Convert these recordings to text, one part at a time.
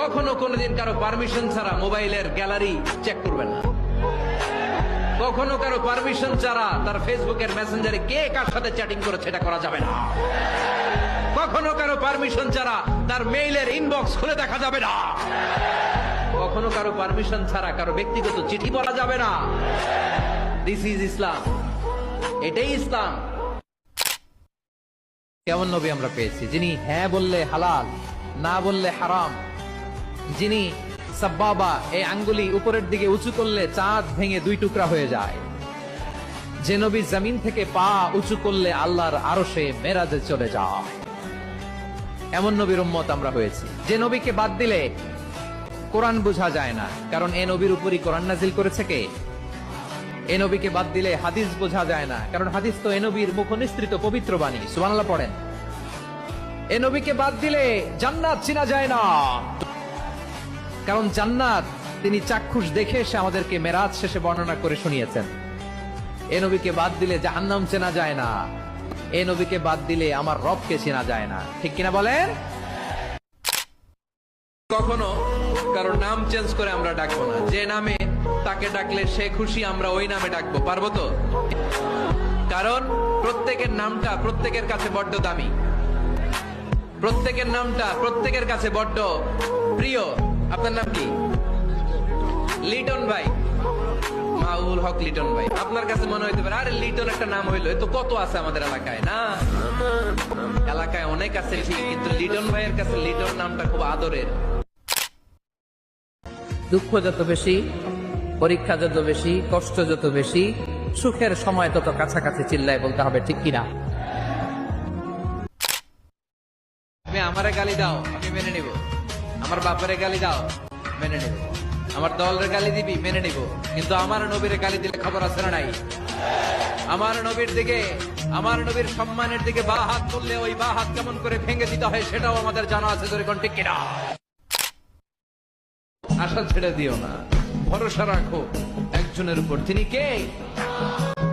কখনো কোনোদিন কারো পারমিশন ছাড়া মোবাইলের গ্যালারি চেক করবেন না। কখনো কারো পারমিশন ছাড়া তার ফেসবুকের মেসেঞ্জারে কে কার সাথে চ্যাটিং করেছে এটা করা যাবে না। কখনো কারো পারমিশন ছাড়া তার মেইলের ইনবক্স খুলে দেখা যাবে না। কখনো কারো পারমিশন ছাড়া কারো ব্যক্তিগত চিঠি পড়া যাবে না। দিস ইজ ইসলাম, এটাই ইসলাম। কেমন নবী আমরা পেয়েছি, যিনি হ্যাঁ বললে হালাল, না বললে হারাম, যিনি সাব্বাবা এই আঙ্গুলি উপরের দিকে উঁচু করলে চাঁদ ভেঙে দুই টুকরা হয়ে যায়, যে নবী জমিন থেকে পা উঁচু করলে আল্লাহর আরশে মেরাজে চলে যায়, এমন নবীর উম্মত আমরা হয়েছি। যে নবীকে বাদ দিলে কোরআন বোঝা যায় না, কারণ এ নবীর উপরই কোরআন নাজিল করেছে কে? এ নবীকে বাদ দিলে হাদিস বোঝা যায় না, কারণ হাদিস তো এ নবীর মুখনিসৃত পবিত্র বাণী। সুবহানাল্লাহ পড়েন। এ নবীকে বাদ দিলে জান্নাত চিনা যায় না, কারণ জান্নাত তিনি চাক্ষুষ দেখে এসে আমাদেরকে মেরাজ শেষে বর্ণনা করে শুনিয়েছেন। এ নবীকে বাদ দিলে জাহান্নাম চেনা যায় না, এ নবীকে বাদ দিলে আমার রবকে চেনা যায় না। ঠিক কিনা বলেন? কখনো কারো নাম চেঞ্জ করে আমরা ডাকবো না। যে নামে তাকে ডাকলে সে খুশি, আমরা ওই নামে ডাকবো, পারবো তো? কারণ প্রত্যেকের নামটা প্রত্যেকের কাছে বড্ড দামি, প্রত্যেকের নামটা প্রত্যেকের কাছে বড্ড প্রিয়। আপনার নাম কি? লিটন ভাই, মাউল হক লিটন ভাই। আপনার কাছে মনে হইতে পারে আরে লিটন একটা নাম হইলো, এ তো কত আছে আমাদের এলাকায়। না, এলাকায় অনেক আছে ঠিক, কিন্তু লিটন ভাইয়ের কাছে লিটন নামটা খুব আদরের। দুঃখ যত বেশি, পরীক্ষা যত বেশি, কষ্ট যত বেশি, সুখের সময় তত কাছাকাছি চিল্লায় বলতে হবে, ঠিক কিনা? তুমি আমারে গালি দাও, আমি মেনে নিব। আমার বাপারে গালি দাও, মেনে নিব। আমার দলের গালি দিবি, মেনে নিব। কিন্তু আমার নবীর গালি দিলে খবর আছে না নাই? আমার নবীর দিকে, আমার নবীর সম্মানের দিকে বা হাত তুললে ওই বা হাত কেমন করে ভেঙে দিতে হয় সেটাও আমাদের জানা আছে। ধরে কোন ঠিক কিনা? আশা ছেড়ে দিও না, ভরসা রাখো একজনের উপর। তিনি কে?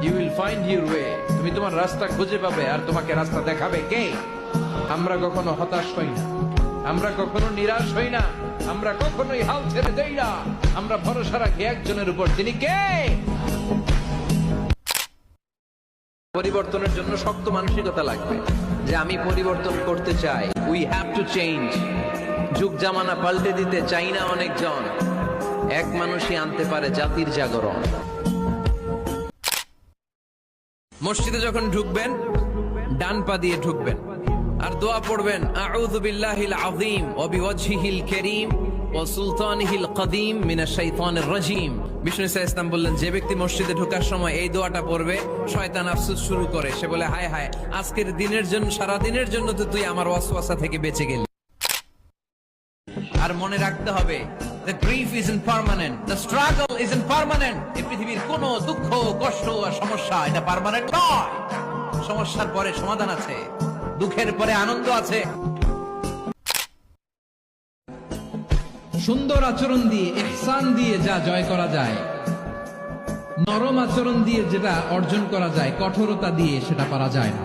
You will find your way. তুমি তোমার রাস্তা খুঁজে পাবে, আর তোমাকে রাস্তা দেখাবে কে? আমরা কখনো হতাশ হই না, আমরা কখনো নিরাশ হই না, আমরা কখনোই হাল ছেড়ে দেই না। আমরা ভরসা রাখি একজনের উপর। তিনি কে? পরিবর্তনের জন্য শক্ত মানসিকতা লাগবে, যে আমি পরিবর্তন করতে চাই। We have to change. যুগ জামানা পাল্টে দিতে চাই না অনেকজন, এক মানুষই আনতে পারে জাতির জাগরণ। মসজিদে যখন ঢুকবেন ডান পা দিয়ে ঢুকবেন, আর দোয়া পড়বেন, আউযু বিল্লাহিল আযীম ওয়া বিওয়াজহিল কারীম ওয়া সুলতানিহিল কদীম মিনাশ শাইতানির রাজীম। বিষ্ণু ইসলাম বললেন, যে ব্যক্তি মসজিদে ঢোকার সময় এই দোয়াটা পড়বে, শয়তান আফসোস শুরু করে। সে বলে, হায় হায়, আজকের দিনের জন্য, সারা দিনের জন্য তো তুই আমার ওয়াসওয়াসা থেকে বেঁচে গেলি। আর মনে রাখতে হবে, the grief isn't permanent, the struggle isn't permanent. এই পৃথিবীর কোনো দুঃখ, কষ্ট আর সমস্যা এটা পার্মানেন্ট নয়। সমস্যার পরে সমাধান আছে, দুঃখের পরে আনন্দ আছে। সুন্দর আচরণ দিয়ে, ইহসান দিয়ে যা জয় করা যায়, নরম আচরণ দিয়ে যেটা অর্জন করা যায়, কঠোরতা দিয়ে সেটা পারা যায় না।